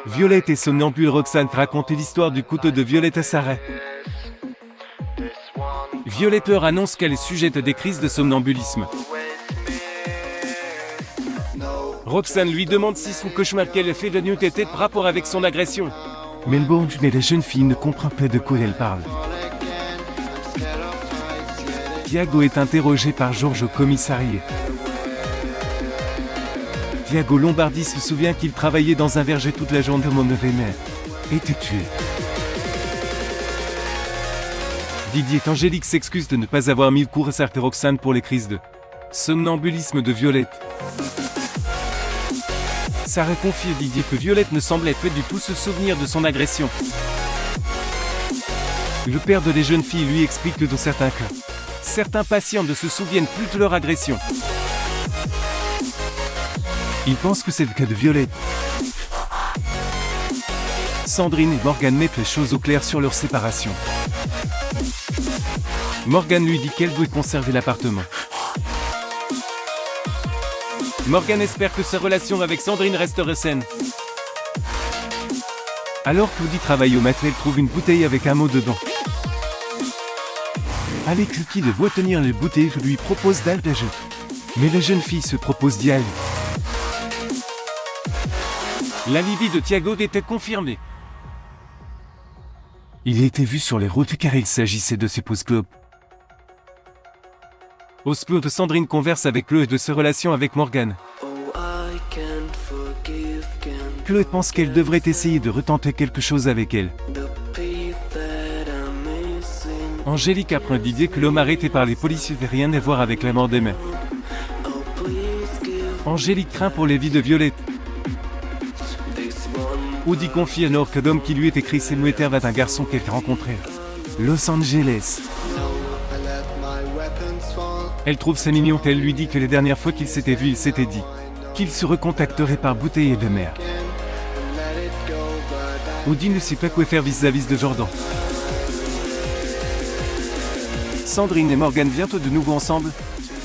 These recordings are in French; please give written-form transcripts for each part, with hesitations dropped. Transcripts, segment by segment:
Violette et somnambule Roxane racontent l'histoire du couteau de Violette à Sarah. Violette leur annonce qu'elle est sujette à des crises de somnambulisme. Roxane lui demande si son cauchemar qu'elle a fait de nuit était de rapport avec son agression. Mais la jeune fille ne comprend pas de quoi elle parle. Tiago est interrogé par Georges au commissariat. Tiago Lombardi se souvient qu'il travaillait dans un verger toute la journée au Montevena. Était tué. Didier Angélique s'excuse de ne pas avoir mis le cours à Roxane pour les crises de somnambulisme de Violette. Sarah confie à Didier que Violette ne semblait pas du tout se souvenir de son agression. Le père de les jeunes filles lui explique que dans certains cas, certains patients ne se souviennent plus de leur agression. Il pense que c'est le cas de Violette. Sandrine et Morgane mettent les choses au clair sur leur séparation. Morgane lui dit qu'elle doit conserver l'appartement. Morgane espère que sa relation avec Sandrine restera saine. Alors qu'Audi travaille au matin, elle trouve une bouteille avec un mot dedans. Alex, qui le voit tenir les bouteilles, lui propose d'aller la jeter. Mais la jeune fille se propose d'y aller. L'alibi de Tiago était confirmé. Il a été vu sur les routes car il s'agissait de ses pauses clopes. Au secours de Sandrine converse avec Chloé de ses relations avec Morgane. Chloé pense qu'elle devrait essayer de retenter quelque chose avec elle. Angélique apprend à Didier que l'homme arrêté par les policiers n'avait rien à voir avec la mort d'Emma. Angélique craint pour les vies de Violette. Audi confie à Nord que l'homme qui lui est écrit ses mots va d'un garçon qu'elle a rencontré à Los Angeles. Elle trouve ça mignon qu'elle lui dit que les dernières fois qu'ils s'étaient vus, il s'était dit qu'ils se recontacteraient par bouteille de mer. Audi ne sait pas quoi faire vis-à-vis de Jordan. Sandrine et Morgane bientôt de nouveau ensemble.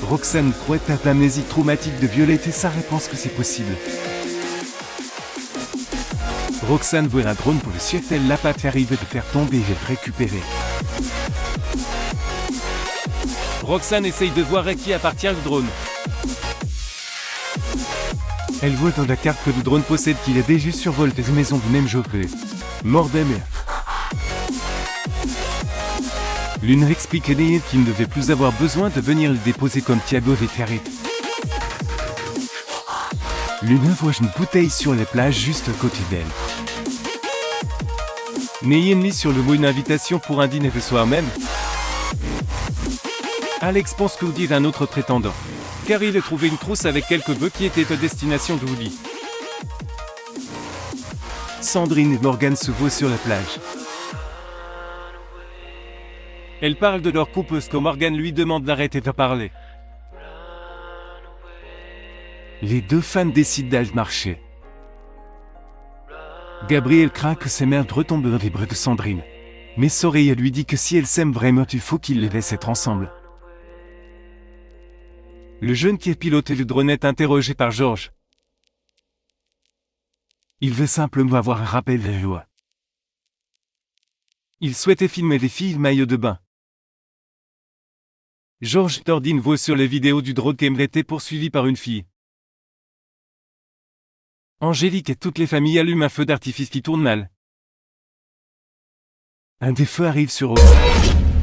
Roxane croit à l'amnésie traumatique de Violette et Sarah pense que c'est possible. Roxane voit un drone pour le ciel, elle l'a pas arrivé de faire tomber et de récupérer. Roxane essaye de voir à qui appartient le drone. Elle voit dans la carte que le drone possède qu'il a déjà survolé des maisons du même genre que mort d'Emma. L'une explique à Neil qu'il ne devait plus avoir besoin de venir le déposer comme Tiago avait arrêté. L'une voit une bouteille sur la plage juste à côté d'elle. Neil lit sur le mot une invitation pour un dîner le soir même. Alex pense qu'Audi est un autre prétendant, car il a trouvé une trousse avec quelques bœufs qui étaient à destination d'Audi. Sandrine et Morgane se voient sur la plage. Elle parle de leur couple quand Morgane lui demande d'arrêter de parler. Les deux femmes décident d'aller marcher. Gabriel craint que ses mères retombent dans les bras de Sandrine. Mais Soraya lui dit que si elles s'aiment vraiment, il faut qu'ils les laissent être ensemble. Le jeune qui a piloté le drone est interrogé par Georges. Il veut simplement avoir un rappel de la loi. Il souhaitait filmer les filles maillot de bain. Georges Tordine voit sur les vidéos du drone qu'Emma était poursuivi par une fille. Angélique et toutes les familles allument un feu d'artifice qui tourne mal. Un des feux arrive sur Roxane.